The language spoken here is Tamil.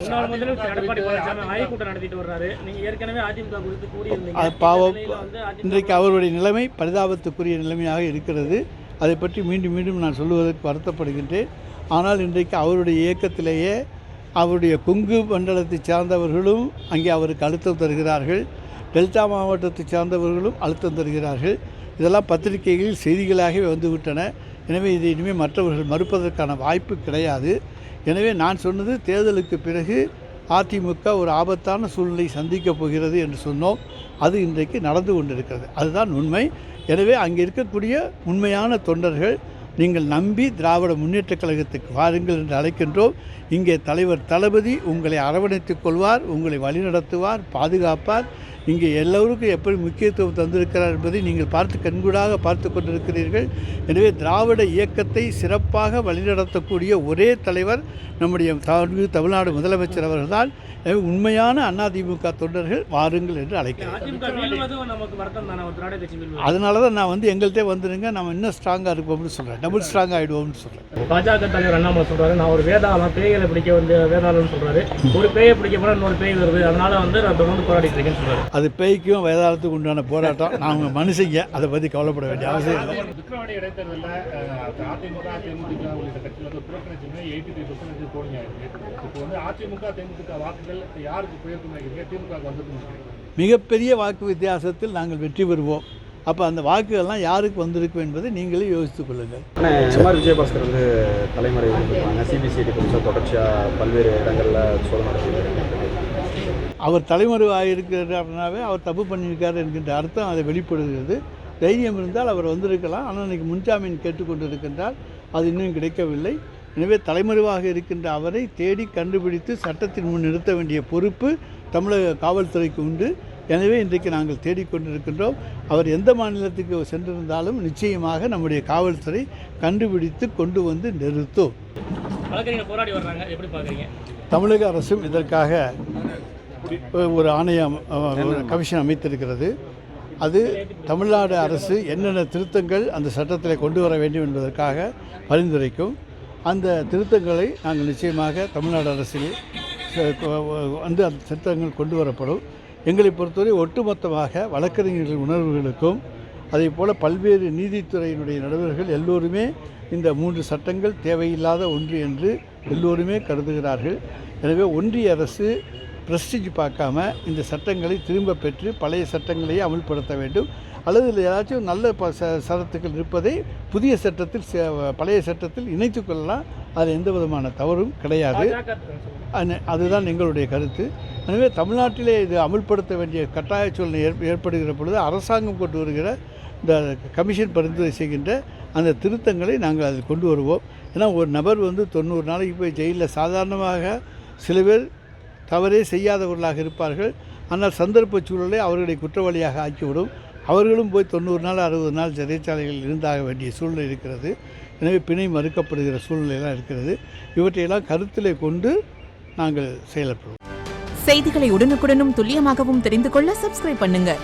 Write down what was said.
முன்னாள் முதலமைச்சர் எடப்பாடி பழனிசாமி ஆய்வுக்கூட்டம் நடத்திட்டு வர்றாரு. நீங்க ஏற்கனவே அதிமுக குறித்து கூறியிருந்தீங்க. பாவம், இன்றைக்கு அவருடைய நிலைமை பரிதாபத்துக்குரிய நிலைமையாக இருக்கிறது. அதை பற்றி மீண்டும் மீண்டும் நான் சொல்லுவதற்கு வருத்தப்படுகின்றேன். ஆனால் இன்றைக்கு அவருடைய இயக்கத்திலேயே அவருடைய கொங்கு மண்டலத்தை சார்ந்தவர்களும் அங்கே அவருக்கு அழுத்தம் தருகிறார்கள். டெல்டா மாவட்டத்தை சார்ந்தவர்களும் அழுத்தம் தருகிறார்கள். இதெல்லாம் பத்திரிகைகளில் செய்திகளாகவே வந்துவிட்டன. எனவே இதை இனிமேல் மற்றவர்கள் மறுப்பதற்கான வாய்ப்பு கிடையாது. எனவே நான் சொன்னது, தேர்தலுக்கு பிறகு அதிமுக ஒரு ஆபத்தான சூழ்நிலை சந்திக்கப் போகிறது என்று சொன்னோம். அது இன்றைக்கு நடந்து கொண்டிருக்கிறது. அதுதான் உண்மை. எனவே அங்கே இருக்கக்கூடிய உண்மையான தொண்டர்கள் நீங்கள் நம்பி திராவிட முன்னேற்றக் கழகத்துக்கு வாருங்கள் என்று அழைக்கின்றோம். இங்கே தலைவர் தளபதி உங்களை அரவணைத்துக் கொள்வார், உங்களை வழிநடத்துவார், பாதுகாப்பார். இங்கே எல்லோருக்கும் எப்படி முக்கியத்துவம் தந்திருக்கிறார் என்பதை நீங்கள் கண்கூடாக பார்த்து கொண்டிருக்கிறீர்கள். எனவே திராவிட இயக்கத்தை சிறப்பாக வழிநடத்தக்கூடிய ஒரே தலைவர் நம்முடைய தமிழ்நாடு முதலமைச்சர் அவர்கள்தான். உண்மையான அதிமுக தொண்டர்கள் வாருங்கள் என்று அழைக்கிறேன். அதனால தான் நான் எங்கள்கிட்ட வந்துடுங்க, நம்ம இன்னும் ஸ்ட்ராங்காக இருப்போம்னு சொல்கிறேன், டபுள் ஸ்ட்ராங் ஆகிடுவோம்னு சொல்கிறேன். பாஜக தலைவர் அண்ணாமலை சொல்கிறாரு, நான் ஒரு வேதாளம் பேய்களை பிடிக்க வேதாளம்னு சொல்கிறாரு. ஒரு பேயை பிடிக்க போனால் இன்னொரு பேய் வருது, அதனால் நான் தொடர்ந்து போராடிட்டு இருக்கேன்னு சொல்கிறாரு. அது பேய்க்கும் வேதாளத்துக்கு உண்டான போராட்டம். நாங்கள் மனுஷங்க, அதை பற்றி கவலைப்பட வேண்டிய அவசியம் இல்லை. விக்கிரவாண்டி இடைத்தேர்தலில் அதிமுக தேமுதிக உள்ளிட்ட கட்சிகள் புறக்கணிச்சுமே 83% போலிங் ஆயிருக்கு. இப்போ அதிமுக தேமுதிக வாக்குகள் யாருக்கு போயிருக்குன்னு திமுக வந்திருக்கு? மிகப்பெரிய வாக்கு வித்தியாசத்தில் நாங்கள் வெற்றி பெறுவோம். அப்போ அந்த வாக்குகள்லாம் யாருக்கு வந்திருக்கும் என்பதை நீங்களே யோசித்துக் கொள்ளுங்கள். எம்ஆர் விஜயபாஸ்கர் தலைமுறை சிபிசிஐடி கொஞ்சம் தொடர்ச்சியாக பல்வேறு இடங்களில் சோதனை நடத்தியிருக்காரு. அவர் தலைமறைவாக இருக்கிறாருனாவே அவர் தப்பு பண்ணியிருக்காரு என்கின்ற அர்த்தம் அதை வெளிப்படுகிறது. தைரியம் இருந்தால் அவர் வந்திருக்கலாம். ஆனால் இன்றைக்கி முன்ஜாமீன் கேட்டுக்கொண்டு இருக்கின்றார், அது இன்னும் கிடைக்கவில்லை. எனவே தலைமறைவாக இருக்கின்ற அவரை தேடி கண்டுபிடித்து சட்டத்தின் முன் நிறுத்த வேண்டிய பொறுப்பு தமிழக காவல்துறைக்கு உண்டு. எனவே இன்றைக்கு நாங்கள் தேடிக்கொண்டிருக்கின்றோம். அவர் எந்த மாநிலத்துக்கு சென்றிருந்தாலும் நிச்சயமாக நம்முடைய காவல்துறை கண்டுபிடித்து கொண்டு வந்து நிறுத்தும். போராடி வர்றாங்க, எப்படி பார்க்குறீங்க? தமிழக அரசும் இதற்காக ஒரு ஆணையம், கமிஷன் அமைத்திருக்கிறது. அது தமிழ்நாடு அரசு என்னென்ன திருத்தங்கள் அந்த சட்டத்தில் கொண்டு வர வேண்டும் என்பதற்காக பரிந்துரைக்கும். அந்த திருத்தங்களை நாங்கள் நிச்சயமாக தமிழ்நாடு அரசில் அந்த திருத்தங்கள் கொண்டு வரப்படும். எங்களை பொறுத்தவரை ஒட்டுமொத்தமாக வழக்கறிஞர்கள் உணர்வுகளுக்கும் அதே போல் பல்வேறு நீதித்துறையினுடைய நடுவர்கள் எல்லோருமே இந்த 3 சட்டங்கள் தேவையில்லாத ஒன்று என்று எல்லோருமே கருதுகிறார்கள். எனவே ஒன்றிய அரசு பிரஸ்டீஜ் பார்க்காம இந்த சட்டங்களை திரும்ப பெற்று பழைய சட்டங்களையே அமல்படுத்த வேண்டும். அல்லது இதில் ஏதாச்சும் நல்ல சரத்துக்கள் இருப்பதை புதிய சட்டத்தில் பழைய சட்டத்தில் இணைத்து கொள்ளலாம். அதில் எந்த விதமான தவறும் கிடையாது. அதுதான் எங்களுடைய கருத்து. எனவே தமிழ்நாட்டிலே இது அமல்படுத்த வேண்டிய கட்டாய சூழ்நிலை ஏற்படுகிற பொழுது அரசாங்கம் கொண்டு வருகிற இந்த கமிஷன் பரிந்துரை செய்கின்ற அந்த திருத்தங்களை நாங்கள் அதில் கொண்டு வருவோம். ஏன்னா ஒரு நபர் 90 நாளைக்கு போய் ஜெயிலில் சாதாரணமாக சில பேர் தவறே செய்யாதவர்களாக இருப்பார்கள். ஆனால் சந்தர்ப்ப சூழலை அவர்களை குற்றவாளியாக ஆக்கிவிடும். அவர்களும் போய் 90 நாள் 60 நாள் சிறைச்சாலைகளில் இருந்தாக வேண்டிய சூழ்நிலை இருக்கிறது. எனவே பிணை மறுக்கப்படுகிற சூழ்நிலையெல்லாம் இருக்கிறது. இவற்றையெல்லாம் கருத்திலே கொண்டு நாங்கள் செயல்படுவோம். செய்திகளை உடனுக்குடனும் துல்லியமாகவும் தெரிந்து கொள்ள சப்ஸ்கிரைப் பண்ணுங்கள்.